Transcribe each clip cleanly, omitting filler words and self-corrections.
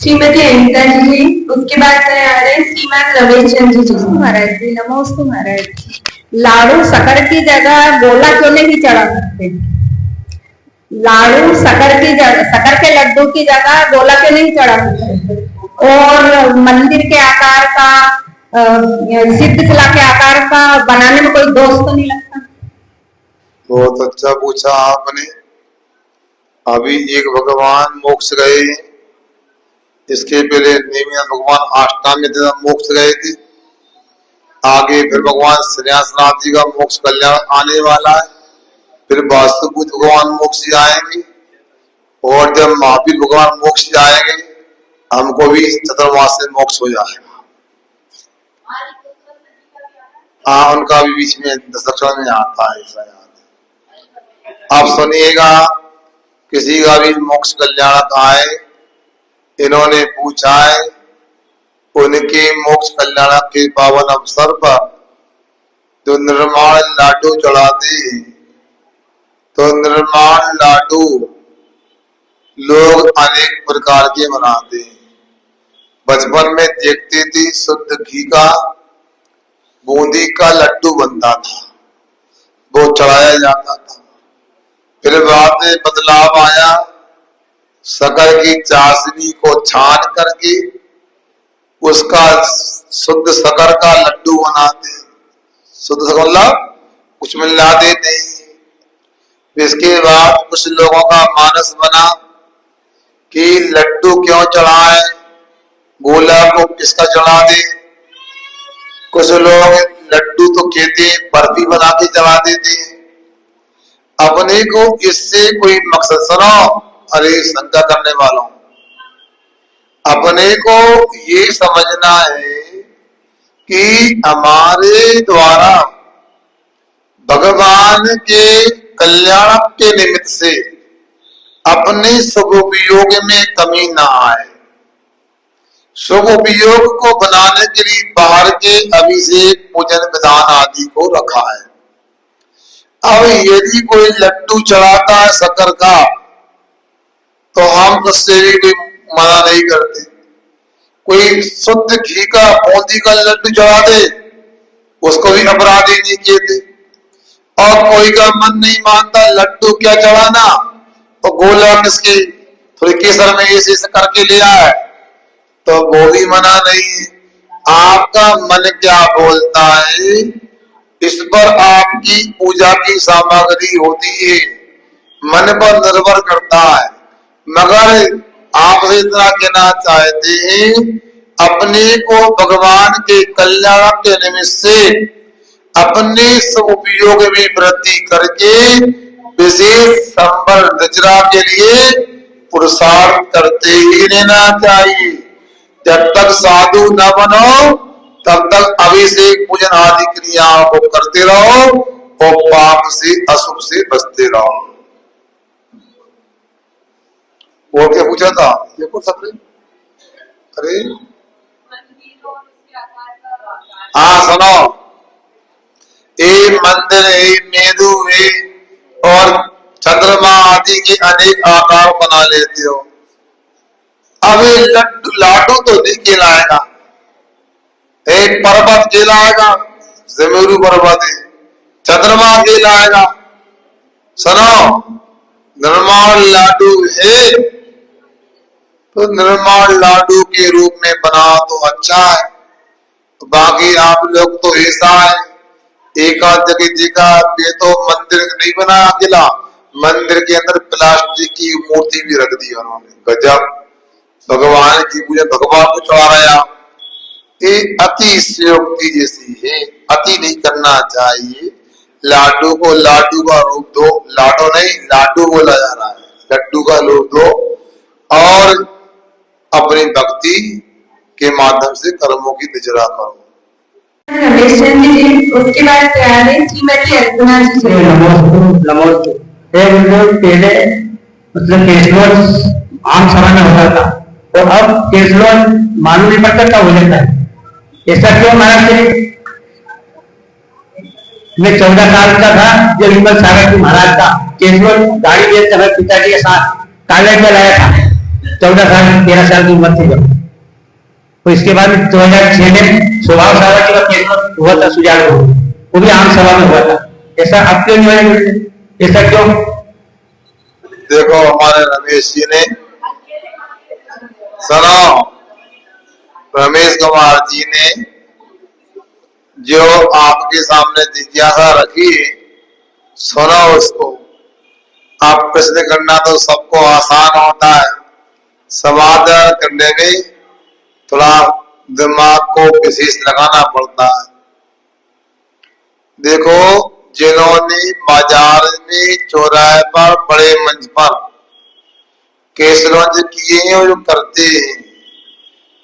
श्रीमती अनिता जी, उसके बाद तैयार है श्रीमान रमेश चंद्र जी। महाराज जी नमोस्तु महाराज जी। लाडू शक्कर की जगह गोला क्यों नहीं चढ़ा सकते? लाडू शक्कर के लड्डू की जगह गोला क्यों नहीं चढ़ा सकते? और मंदिर के आकार का सिद्ध कला के आकार का बनाने में कोई दोष तो नहीं लगता? बहुत अच्छा पूछा आपने। अभी एक भगवान मोक्ष गए, इसके पहले नेमिनाथ भगवान अष्टामी दिन मोक्ष गए थे। आगे फिर भगवान श्रीनाथ जी का मोक्ष कल्याण आने वाला है। फिर वास्तुभूत भगवान मोक्ष आएंगे और जब महावीर भगवान मोक्ष आएंगे हमको भी चतुर्मास से मोक्ष हो जाएगा। हाँ, उनका भी बीच में दशक्षण में आता है, ऐसा याद है। आप सुनिएगा, किसी का भी मोक्ष कल्याणक आए, इन्होंने पूछा है उनके मोक्ष कल्याणक के पावन अवसर पर जो निर्माण लाडू चढ़ाते हैं, तो निर्माण लाडू लोग अनेक प्रकार के बनाते हैं। बचपन में देखते थे शुद्ध घी का बूंदी का लड्डू बनता था, वो चढ़ाया जाता था। फिर बाद में बदलाव आया, शक्कर की चाशनी को छान करके उसका शुद्ध शक्कर का लड्डू बनाते। शुद्ध शक्कर मतलब कुछ मिला देते। इसके बाद कुछ लोगों का मानस बना कि लड्डू क्यों चढ़ाए, गोला को किसका चढ़ा दे। कुछ लोग लड्डू तो कहते बर्फी बना के चढ़ा देते। अपने को इससे कोई मकसद सुनो, अरे शंका करने वालों, अपने को ये समझना है कि हमारे द्वारा भगवान के कल्याण के निमित्त से अपने शुभ उपयोग में कमी ना आए। शुभ उपयोग को बनाने के लिए बाहर के अभिषेक पूजन विधान आदि को रखा है। अब यदि कोई लड्डू चढ़ाता है शक्कर का, तो हम उससे भी कोई मना नहीं करते। कोई शुद्ध घी का बूंदी का लड्डू चढ़ा दे, उसको भी अपराधी नहीं कहते। और कोई का मन नहीं मानता लड्डू क्या चढ़ाना, तो गोला किसके थोड़ी केसर में ऐसे करके लिया है, तो वो भी मना नहीं। आपका मन क्या बोलता है, इस पर आपकी पूजा की सामग्री होती है, मन पर निर्भर करता है। मगर आपसे इतना कहना चाहते हैं, अपने को भगवान के कल्याण के निमित्त से अपने सब उपयोग में वृद्धि करके विशेष संबल निजरा के लिए पुरुषार्थ करते ही रहना चाहिए। जब तक साधु न बनो तब तक अभिषेक पूजन आदि क्रियाओं को करते रहो और पाप से अशुभ से बचते रहो। और क्या पूछा था ये कुछ सबने? अरे हाँ सुनो, ये मंदिर है, मेरू है और चंद्रमा आदि के अनेक आकार बना लेते हो। अब ये लाडू तो नहीं कहलाएगा, एक पर्वत कहलाएगा, जमेरू पर्वत है, चंद्रमा कहलाएगा। सुनो, निर्माण लाडू है तो निर्माण लाडू के रूप में बना तो अच्छा है। बाकी आप लोग तो ऐसा है, एक आध जगह ये तो मंदिर नहीं बना अकेला, मंदिर के अंदर प्लास्टिक की मूर्ति भी रख दी उन्होंने। गजब, भगवान की पूजा भगवान को चढ़ा रहा। ये अतिशयोक्ति जैसी है, अति नहीं करना चाहिए। लाडू को लाडू का रूप दो, लाडो नहीं लाडू बोला जा रहा है, लड्डू का रूप दो और अपनी भक्ति के माध्यम से कर्मों की निजरा करो। रमेश चंद्र जी, उसके बाद तैयार है श्रीमती अर्चना जी। नमस्ते। पहले मतलब केसलोन आम समय में होता था, तो अब केसलोन मालूम नहीं पड़ता क्या हो जाता है। ऐसा क्यों महाराज जी? मैं 14 साल का था जब विमल सागर जी महाराज का केसलोन गाड़ी में समय पिताजी के साथ काले में लाया था, 14 साल 13 साल की उम्र थी जब। तो इसके बाद 2006 में स्वभाव सावरकर का केस हुआ था सुजान को, वो भी आम सभा में हुआ था। ऐसा अब क्यों नहीं हुआ? ऐसा क्यों? देखो हमारे रमेश जी ने, सुनो, रमेश कुमार जी ने जो आपके सामने जिज्ञासा रखी, सुनो उसको। आप प्रश्न करना तो सबको आसान होता है, समाधान करने में थोड़ा दिमाग को विशेष लगाना पड़ता है। देखो, जिन्होंने बाजार में चौराहे पर बड़े मंच पर केसरौंज किए हैं और जो करते हैं,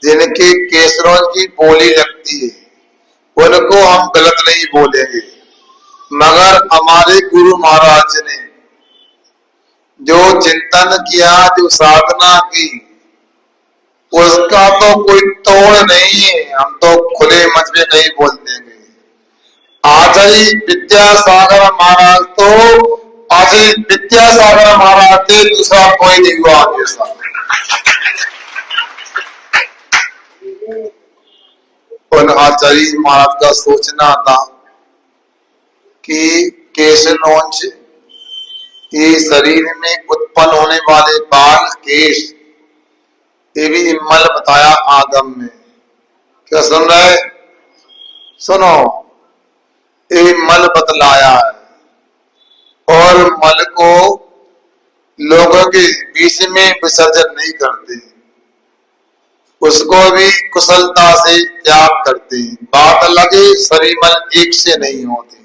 जिनके केसरौंज की बोली लगती है, उनको हम गलत नहीं बोलेंगे। मगर हमारे गुरु महाराज ने जो चिंतन किया, जो साधना की, उसका तो कोई तोड़ नहीं है। हम तो खुले मंच में नहीं बोल देंगे। आचार्य विद्यासागर महाराज तो आचार्य विद्यासागर महाराज से दूसरा कोई नहीं हुआ जैसा। उन आचार्य महाराज का सोचना था कि केसरौंज, ये शरीर में उत्पन्न होने वाले बाल, केश, ये भी मल बताया आगम में। क्या सुन रहे? सुनो, ये मल बतलाया है और मल को लोगों के बीच में विसर्जन नहीं करते, उसको भी कुशलता से त्याग करते। बात अलग है, शरीर मल एक से नहीं होते,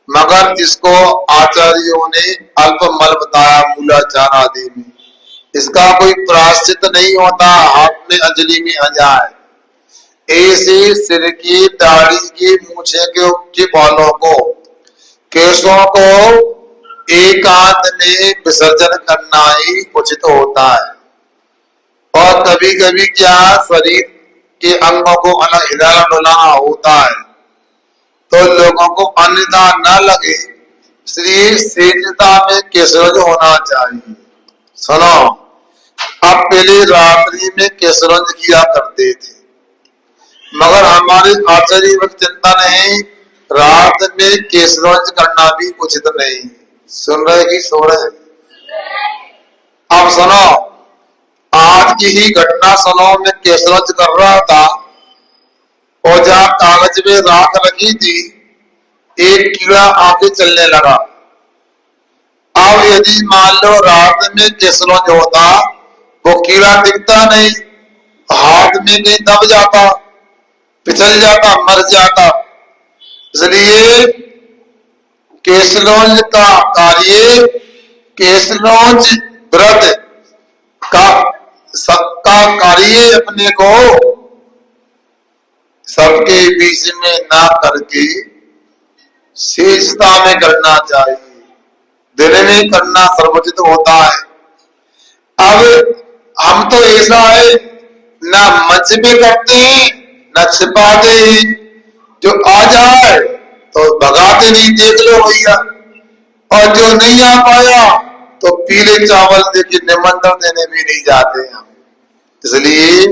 मगर इसको आचार्यों ने अल्प मल बताया मूलाचार आदि में। इसका कोई प्रायश्चित नहीं होता, हाथ में अंजलि में आ जाए। ऐसे सिर की, दाढ़ी की, मूछे के बालों को, केशों को एकांत में विसर्जन करना ही उचित होता है। और कभी कभी क्या, शरीर के अंगों को अलग हिलाना डुलाना होता है, तो लोगों को अन्यथा न लगे, इसलिए शीघ्रता में केसरौंज होना चाहिए। सुनो, अब पहले रात्रि में केसरौंज किया करते थे, मगर हमारे आचार्य वक्त चिंतन है रात में केसरौंज करना भी उचित नहीं। सुन रहे कि सो रहे? अब सुनो, आज की ही घटना सुनो। मैं केसरौंज कर रहा था और जहां कागज में राख रखी थी, एक कीड़ा आके चलने लगा। अब यदि मान लो रात में केसरौंज होता, वो कीड़ा दिखता नहीं, हाथ में कहीं दब जाता, पिछल जाता, मर जाता। इसलिए केसरौंज का कार्य, केसरौंज व्रत का सबका कार्य अपने को सबके बीच में ना करके शेषता में करना चाहिए, दिन में करना सर्वोचित होता है। अब हम तो ऐसा है, ना मंच में करते हैं, न छिपाते हैं। जो आ जाए तो भगाते नहीं, देख लो भैया। और जो नहीं आ पाया तो पीले चावल देके निमंत्रण देने भी नहीं जाते हम। इसलिए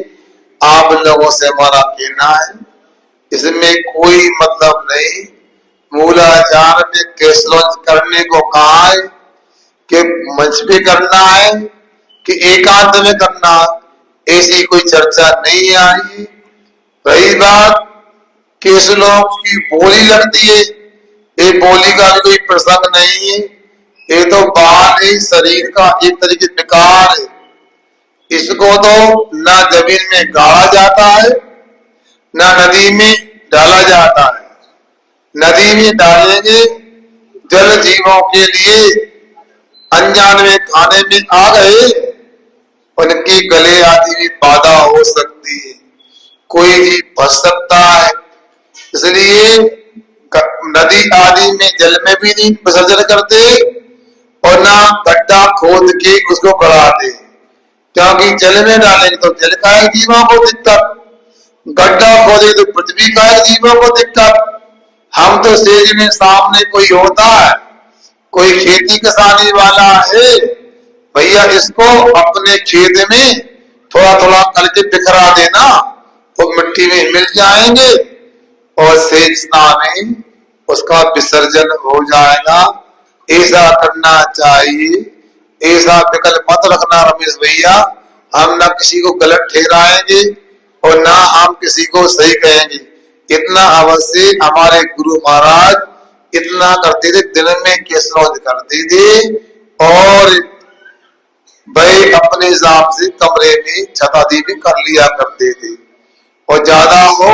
आप लोगों से हमारा कहना है, इसमें कोई मतलब नहीं। मूलाचार में केसरौंज करने को कहा है कि मंच पे करना है कि एकांत में करना, ऐसी कोई चर्चा नहीं आई। रही बात केसरौंज की बोली लगती है, ये बोली का भी कोई प्रसंग नहीं है। ये तो बाल है, शरीर का एक तरीके से विकार है। इसको तो ना जमीन में गाड़ा जाता है, ना नदी में डाला जाता है। नदी में डालेंगे, जल जीवों के लिए अनजान में खाने में आ गए, उनके गले आदि में बाधा हो सकती है, कोई भी फंस सकता है। इसलिए नदी आदि में जल में भी नहीं विसर्जन करते और ना गड्ढा खोद के उसको गड़ाते, क्योंकि जल में डालेंगे तो जल का जीवों को दिक्कत, गड्ढा खोदे तो पृथ्वी का जीवों को दिक्कत। हम तो सेज में सामने कोई होता है, कोई खेती किसानी वाला है, भैया इसको अपने खेत में थोड़ा थोड़ा करके बिखरा देना, वो मिट्टी में मिल जाएंगे और शेष स्नान में उसका विसर्जन हो जाएगा। ऐसा करना चाहिए, ऐसा विकल्प मत रखना रमेश भैया। हम ना किसी को गलत ठहराएंगे और ना हम किसी को सही कहेंगे। इतना अवश्य हमारे गुरु महाराज इतना करते थे, दिन में केसरोज करते थे और भाई अपने हिसाब से कमरे में छतादी भी कर लिया करते थे। और ज्यादा हो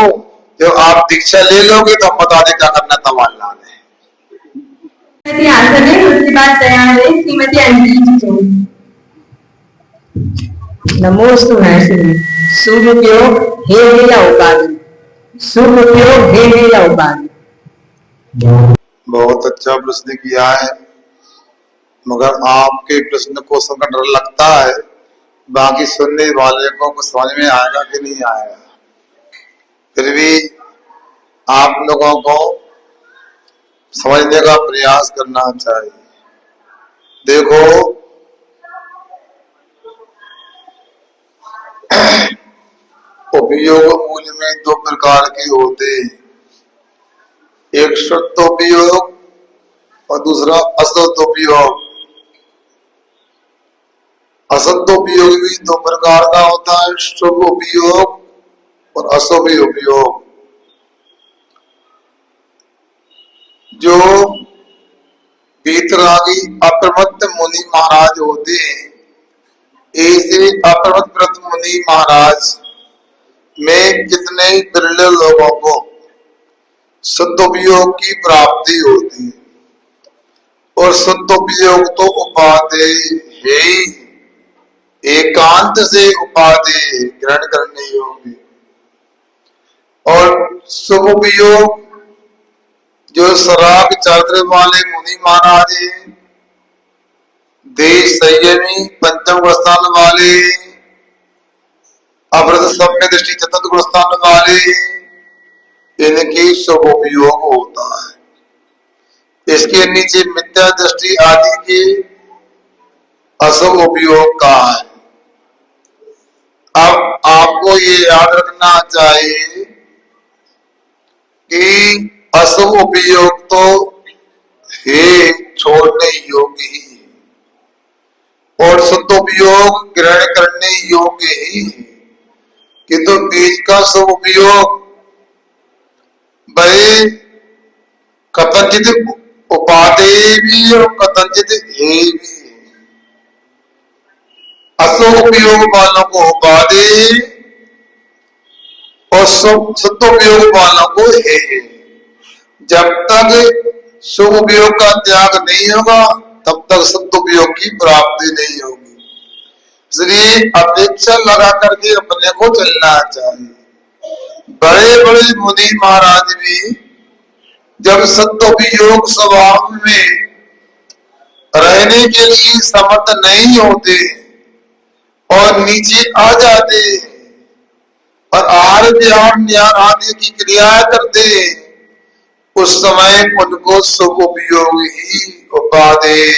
जो आप दीक्षा ले लोगे तो हम बता दें क्या करना तमाम है। श्रीमती आंसर है, उसके बाद तैयार है श्रीमती अंजलि जी। नमोस्तु महर्षि। शुभ उपयोग हे लीला उपाधि, शुभ उपयोग हे लीला उपाधि। बहुत अच्छा प्रश्न किया है, मगर आपके प्रश्न को सुनकर डर लगता है बाकी सुनने वाले को कुछ समझ में आएगा कि नहीं आएगा। फिर भी आप लोगों को समझने का प्रयास करना चाहिए। देखो उपयोग मूल्य में दो प्रकार के होते हैं, एक शुद्ध उपयोग और दूसरा अशुद्ध उपयोग। अशुद्ध उपयोग भी दो प्रकार का होता है, शुभ उपयोग और अशुभ उपयोग। जो वीतरागी अप्रमत्त मुनि महाराज होते हैं, ऐसे अप्रमत्त मुनि महाराज में कितने बिरले लोगों को शुद्ध उपयोग की प्राप्ति होती है। और शुद्ध उपयोग तो उपाधि है ही, एकांत से उपाधि ग्रहण करने योग्य। और शुभ उपयोग जो शराब चरित्र वाले मुनि महाराज हैं, देश संयमी पंचम गुण स्थान वाले, अमृत सम्य दृष्टि चतुर्थ गुण स्थान वाले, इनकी शुभ उपयोग होता है। इसके नीचे मिथ्या दृष्टि आदि के अशुभ उपयोग का है। अब आपको ये याद रखना चाहिए कि अशुभ उपयोग तो है छोड़ने योग्य ही, और शुद्ध उपयोग ग्रहण करने योग्य ही। किंतु बीज का शुभ उपयोग भले कथनचित उपादेय भी और कथनचित है भी। अशुभ उपयोग वालों को उपादेय और शुद्ध उपयोग वालों को है। जब तक शुभ उपयोग का त्याग नहीं होगा तब तक शुद्ध उपयोग की प्राप्ति नहीं होगी। इसलिए अपेक्षा लगा करके अपने को चलना चाहिए। बड़े बड़े मुनि महाराज भी जब शुद्ध उपयोग स्वभाव में रहने के लिए समर्थ नहीं होते और नीचे आ जाते और आहार विहार न्याय आदि की क्रियाएं करते, उस समय उनको शुभ उपयोग ही उपादेय।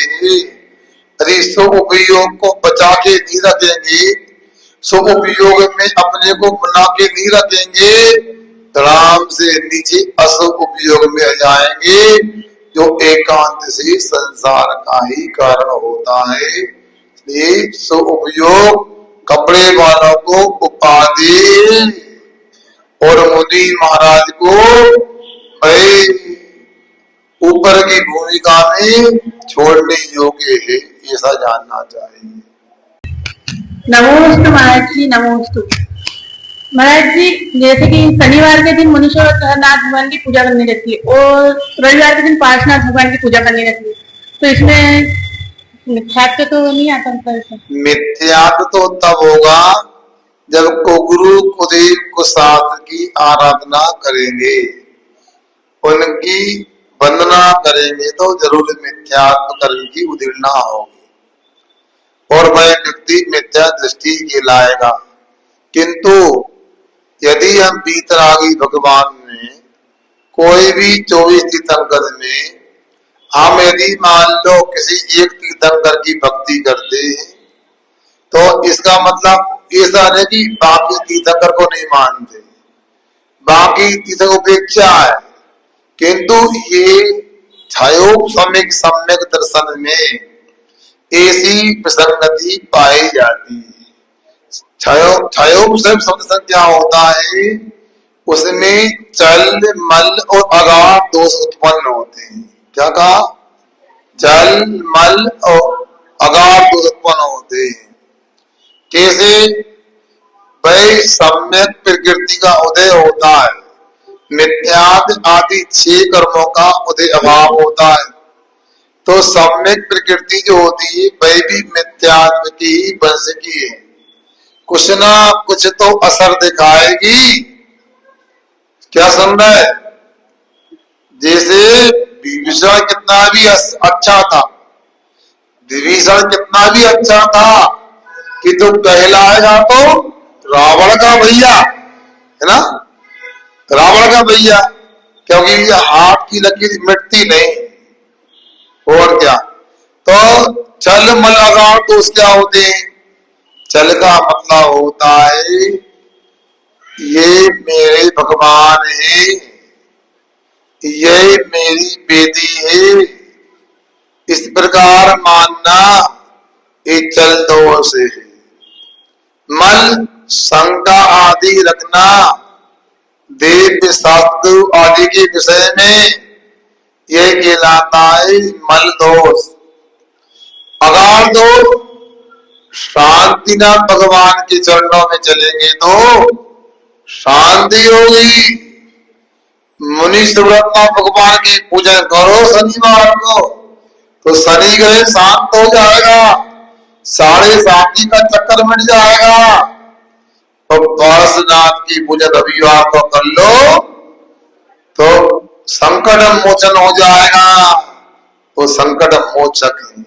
यदि शुभ उपयोग को बचा के नहीं रखेंगे, शुभ उपयोग में अपने को बना के नहीं रखेंगे, आराम से नीचे अशुभ उपयोग में आ जाएंगे, जो एकांत से संसार का ही कारण होता है। ये शुभ उपयोग कपड़े वालों को उपादेय और मुनि महाराज को ऊपर की भूमिका में छोड़ने योग्य है, ऐसा जानना चाहिए। नमोस्तु महाराज जी, नमोस्तु महाराज जी। जैसे कि शनिवार के दिन मुनीश्वरनाथ भगवान की पूजा करनी रहती है और रविवार के दिन पार्श्वनाथ भगवान की पूजा करनी रहती है, तो इसमें मिथ्यात्व तो नहीं आता है? मिथ्यात्व तो तब होगा जब कुगुरु कुदेव कुशास्त्र की आराधना करेंगे, उनकी वंदना करेंगे तो जरूर मिथ्यात्व कर्म की उदीर्णा होगी और वह व्यक्ति मिथ्या दृष्टि कहलाएगा। किंतु यदि हम वीतरागी भगवान में कोई भी 24 तीर्थंकर में हम यदि मान लो किसी एक तीर्थंकर की भक्ति करते हैं, तो इसका मतलब ऐसा नहीं कि बाकी तीर्थंकर को नहीं मानते, बाकी तीर्थंकर उपेक्षा है, किंतु ये छायोग सम्यक दर्शन में ऐसी प्रसन्नति पाई जाती है। छायोग शब्द संख्या होता है, उसमें जल मल और अगाध दोष उत्पन्न होते हैं। क्या कहा? जल मल और अगाध दोष उत्पन्न होते हैं। कैसे? वही सम्यक प्रकृति का उदय होता है, मिथ्याद आदि 6 कर्मों का उदय अभाव होता है। तो सम्यक प्रकृति जो होती है वह भी मिथ्यात्व की ही वंश की है, कुछ ना कुछ तो असर दिखाएगी। क्या सुन रहा है? जैसे विभीषण कितना भी अच्छा था, विभीषण कितना भी अच्छा था कि तो कहलाएगा तो रावण का भैया, है ना, रावण का भैया, क्योंकि ये हाथ की लकीर मिटती नहीं। और क्या? तो चल मल अगाध दोष क्या होते हैं? चल का मतलब होता है ये मेरे भगवान है, ये मेरी बेटी है, इस प्रकार मानना ये चल दोष है। मल शंका आदि रखना देव शास्त्र आदि के विषय में यह कहलाता है मल दोष। अगाध दोष, शांतिनाथ भगवान के चरणों में चलेंगे तो शांति होगी। मुनि सुव्रता भगवान की पूजा करो शनिवार को तो शनि ग्रह शांत हो जाएगा, साढ़े साथी का चक्कर मिट जाएगा। तो पार्श्वनाथ की पूजा रविवार को कर लो तो संकट मोचन हो जाएगा, वो संकट मोचक है।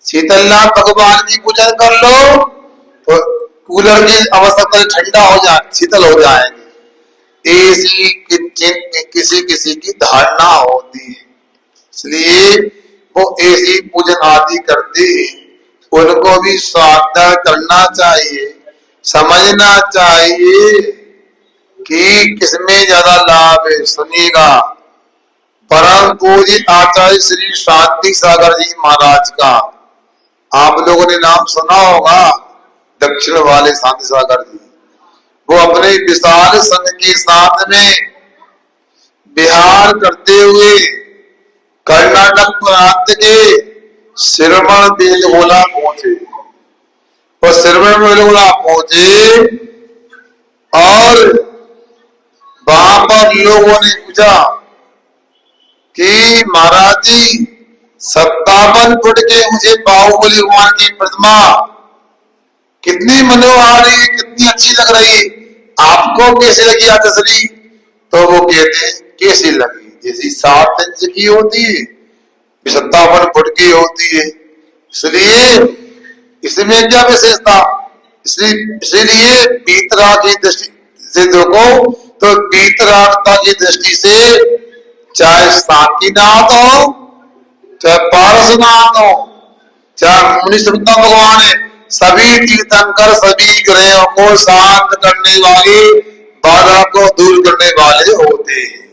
शीतलनाथ भगवान की पूजा कर लो तो कूलर की आवश्यकता ठंडा हो जाए, शीतल हो जाएंगे। ऐसी किसी किसी की धारणा होती है, इसलिए वो ऐसी पूजन आदि करते हैं। उनको भी स्वागत करना चाहिए, समझना चाहिए कि किसमें ज्यादा लाभ है। सुनिएगा, परम पूज्य आचार्य श्री शांति सागर जी महाराज का आप लोगों ने नाम सुना होगा, दक्षिण वाले शांति सागर जी। वो अपने विशाल संघ के साथ में बिहार करते हुए कर्नाटक प्रांत के श्रवण बेलगोला पहुंचे और श्रवण बेलगोला पहुंचे और वहां पर लोगों ने पूछा कि महाराज जी 57 फुट के मुझे बाहुबली भगवान की प्रतिमा कितनी मनोहारी, कितनी अच्छी लग रही, आपको कैसी लगी आचार्य? तो वो कहते कैसी लगी? जैसी 7 इंच की होती है, 57 फुट की होती है। इसलिए इसमें क्या विशेषता? इसलिए बीतरा की दृष्टि से देखो तो बीतरागता की दृष्टि से चाहे शांतिनाथ हो, चाहे पारसनाथ हो, चाहे मुनि सुव्रता भगवान है, सभी तीर्थंकर सभी ग्रहों को शांत करने वाले, बाधा को दूर करने वाले होते हैं।